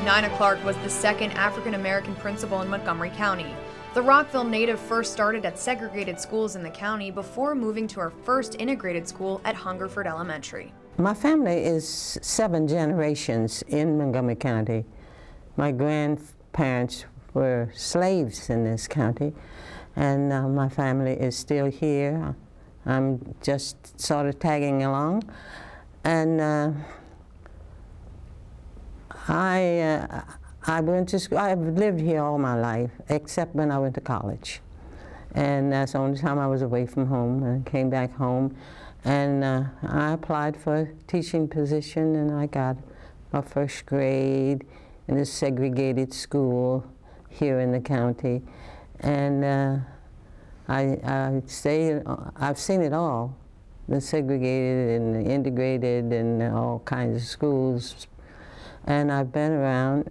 Nina Clarke was the second African-American principal in Montgomery County. The Rockville native first started at segregated schools in the county before moving to her first integrated school at Hungerford Elementary. My family is 7 generations in Montgomery County. My grandparents were slaves in this county, and my family is still here. I'm just sort of tagging along, and I went to school. I've lived here all my life, except when I went to college, and that's the only time I was away from home. I came back home, and I applied for a teaching position, and I got my first grade in a segregated school here in the county, and I've seen it all, the segregated and the integrated and all kinds of schools, and I've been around.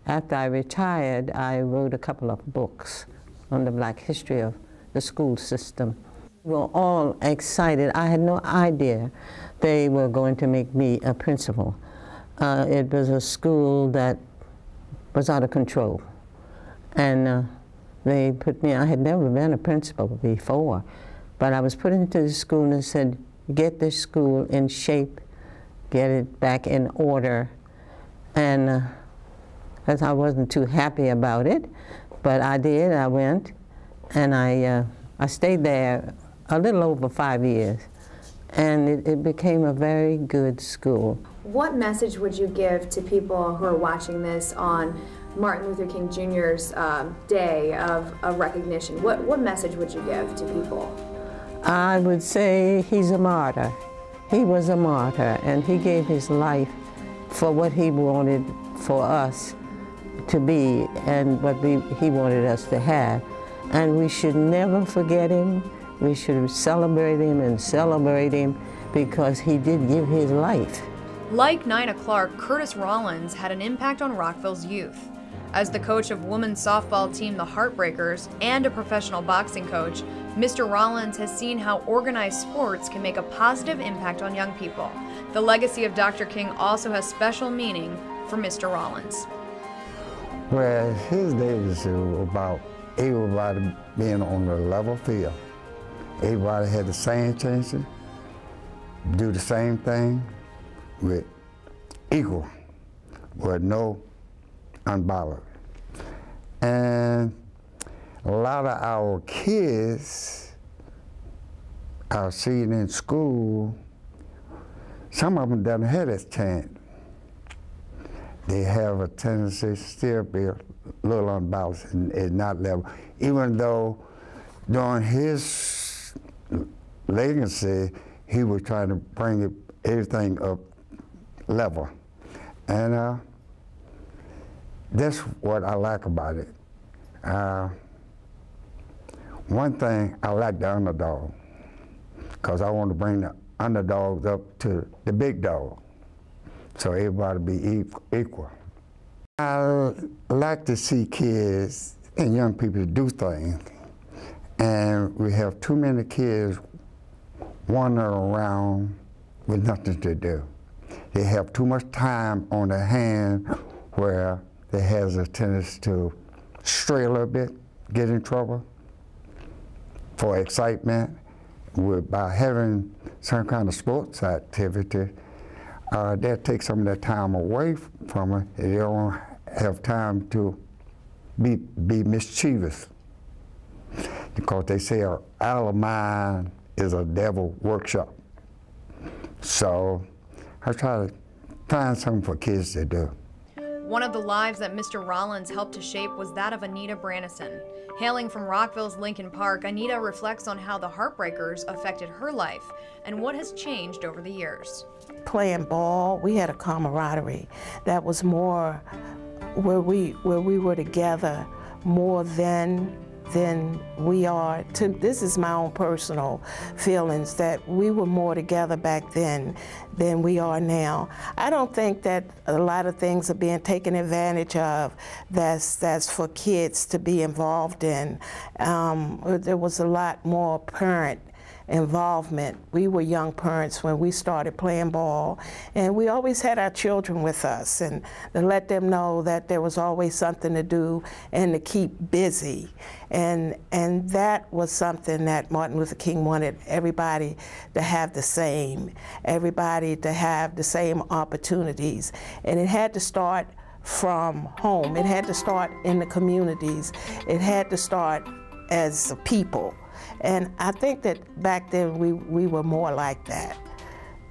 After I retired, I wrote a couple of books on the black history of the school system. We were all excited. I had no idea they were going to make me a principal. It was a school that was out of control, and they put me, I had never been a principal before, but I was put into the school and said, get this school in shape, get it back in order. And as I wasn't too happy about it, but I did, I went, and I stayed there a little over 5 years, and it became a very good school. What message would you give to people who are watching this on Martin Luther King Jr.'s day of recognition? What message would you give to people? I would say he's a martyr. He was a martyr, and he gave his life for what he wanted for us to be and what he wanted us to have. And we should never forget him. We should celebrate him and celebrate him because he did give his life. Like Nina Clarke, Curtis Rawlins had an impact on Rockville's youth. As the coach of women's softball team the Heartbreakers and a professional boxing coach, Mr. Rawlins has seen how organized sports can make a positive impact on young people. The legacy of Dr. King also has special meaning for Mr. Rawlins. Well, his days were about everybody being on the level field. Everybody had the same chances, do the same thing with equal, with no unbalanced. And a lot of our kids are seen in school, some of them don't have that chance. They have a tendency to still be a little unbalanced and not level, even though during his legacy, he was trying to bring everything up level. And that's what I like about it. One thing, I like the underdog, because I want to bring the underdogs up to the big dog, so everybody be equal. I like to see kids and young people do things, and we have too many kids wandering around with nothing to do. They have too much time on their hand where they have a tendency to stray a little bit, get in trouble for excitement. By having some kind of sports activity, they'll take some of that time away from it. They don't have time to be mischievous, because they say our mind is a devil workshop. So I try to find something for kids to do. One of the lives that Mr. Rawlins helped to shape was that of Anita Branison. Hailing from Rockville's Lincoln Park, Anita reflects on how the Heartbreakers affected her life and what has changed over the years. Playing ball, we had a camaraderie that was more where we were together more than we are. This is my own personal feelings, that we were more together back then than we are now. I don't think that a lot of things are being taken advantage of that's for kids to be involved in. There was a lot more apparent involvement. We were young parents when we started playing ball, and we always had our children with us, and to let them know that there was always something to do and to keep busy. And that was something that Martin Luther King wanted everybody to have the same, everybody to have the same opportunities. And it had to start from home. It had to start in the communities. It had to start as a people. And I think that back then we were more like that.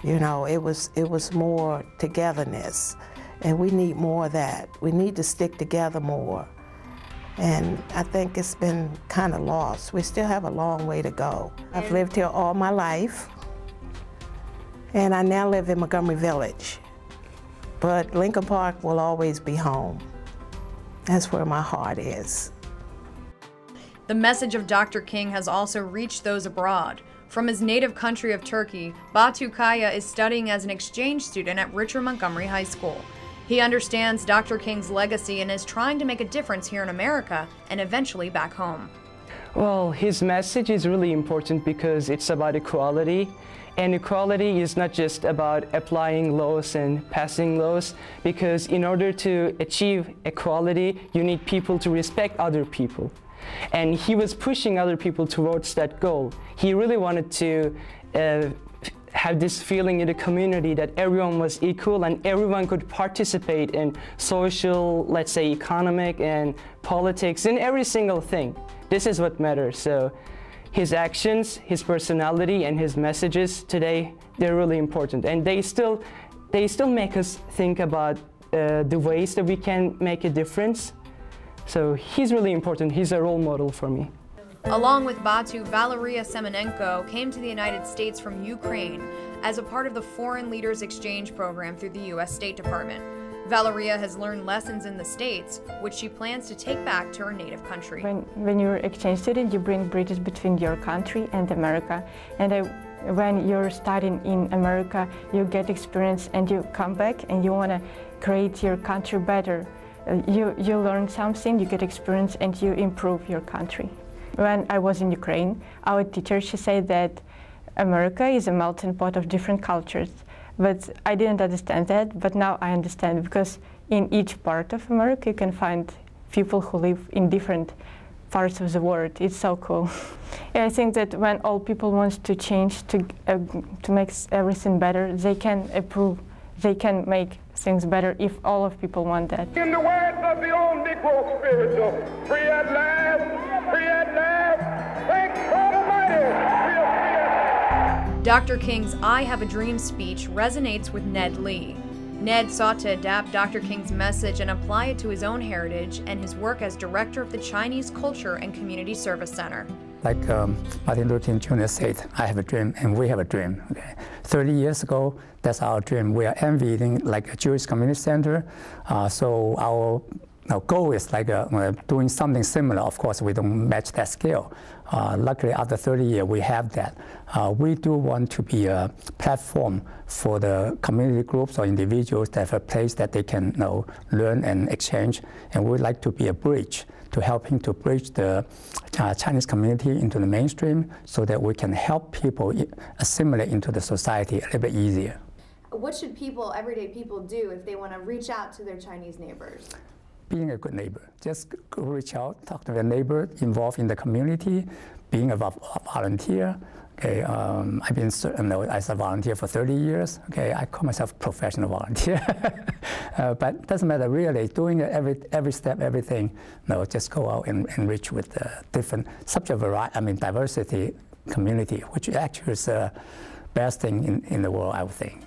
You know, it was more togetherness. And we need more of that. We need to stick together more. And I think it's been kind of lost. We still have a long way to go. I've lived here all my life, and I now live in Montgomery Village. But Lincoln Park will always be home. That's where my heart is. The message of Dr. King has also reached those abroad. From his native country of Turkey, Batu Kaya is studying as an exchange student at Richard Montgomery High School. He understands Dr. King's legacy and is trying to make a difference here in America and eventually back home. Well, his message is really important because it's about equality. And equality is not just about applying laws and passing laws, because in order to achieve equality, you need people to respect other people. And he was pushing other people towards that goal. He really wanted to have this feeling in the community that everyone was equal and everyone could participate in social, let's say, economic and politics, in every single thing. This is what matters. So his actions, his personality, and his messages today, they're really important. And they still make us think about the ways that we can make a difference. So he's really important. He's a role model for me. Along with Batu, Valeria Semenenko came to the United States from Ukraine as a part of the Foreign Leaders Exchange Program through the U.S. State Department. Valeria has learned lessons in the States, which she plans to take back to her native country. When you're an exchange student, you bring bridges between your country and America. And when you're studying in America, you get experience and you come back and you want to create your country better. You learn something, you get experience, and you improve your country. When I was in Ukraine, our teacher, she said that America is a melting pot of different cultures. But I didn't understand that, but now I understand, because in each part of America you can find people who live in different parts of the world. It's so cool. And I think that when all people want to change, to make everything better, they can improve, they can make things better if all of people want that. In the words of the old Negro spiritual, free at last, free at last, thank God Almighty, we are free at last. Dr. King's I Have a Dream speech resonates with Ned Lee. Ned sought to adapt Dr. King's message and apply it to his own heritage and his work as director of the Chinese Culture and Community Service Center. Like Martin Luther King Jr. said, I have a dream and we have a dream. Okay? 30 years ago, that's our dream. We are envying like a Jewish community center. So our goal is like doing something similar. Of course, we don't match that scale. Luckily, after 30 years, we have that. We do want to be a platform for the community groups or individuals that have a place that they can learn and exchange. And we'd like to be a bridge to helping to bridge the Chinese community into the mainstream so that we can help people assimilate into the society a little bit easier. What should people, everyday people, do if they want to reach out to their Chinese neighbors? Being a good neighbor. Just go reach out, talk to the neighbor, involved in the community, being a volunteer. Okay, I've been as a volunteer for 30 years. Okay, I call myself a professional volunteer. But it doesn't matter really, doing every step, everything. No, just go out and reach with different subject variety, diversity community, which actually is the best thing in the world, I would think.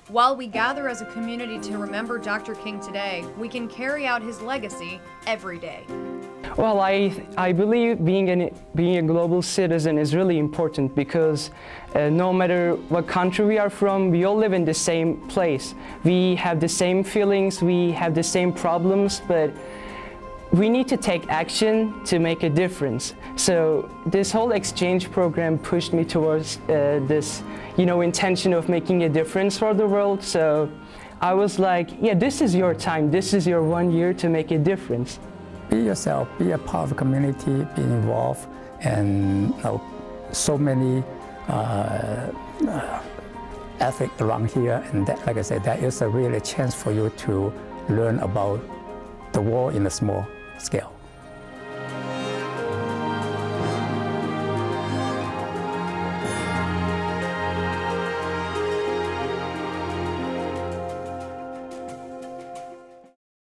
While we gather as a community to remember Dr. King today, we can carry out his legacy every day. Well, I believe being a global citizen is really important because no matter what country we are from, we all live in the same place. We have the same feelings, we have the same problems, but we need to take action to make a difference. So this whole exchange program pushed me towards this, intention of making a difference for the world. So I was like, yeah, this is your time. This is your 1 year to make a difference. Be yourself, be a part of the community, be involved, and so many ethic around here, and that, like I said, that is a really chance for you to learn about the war in a small scale.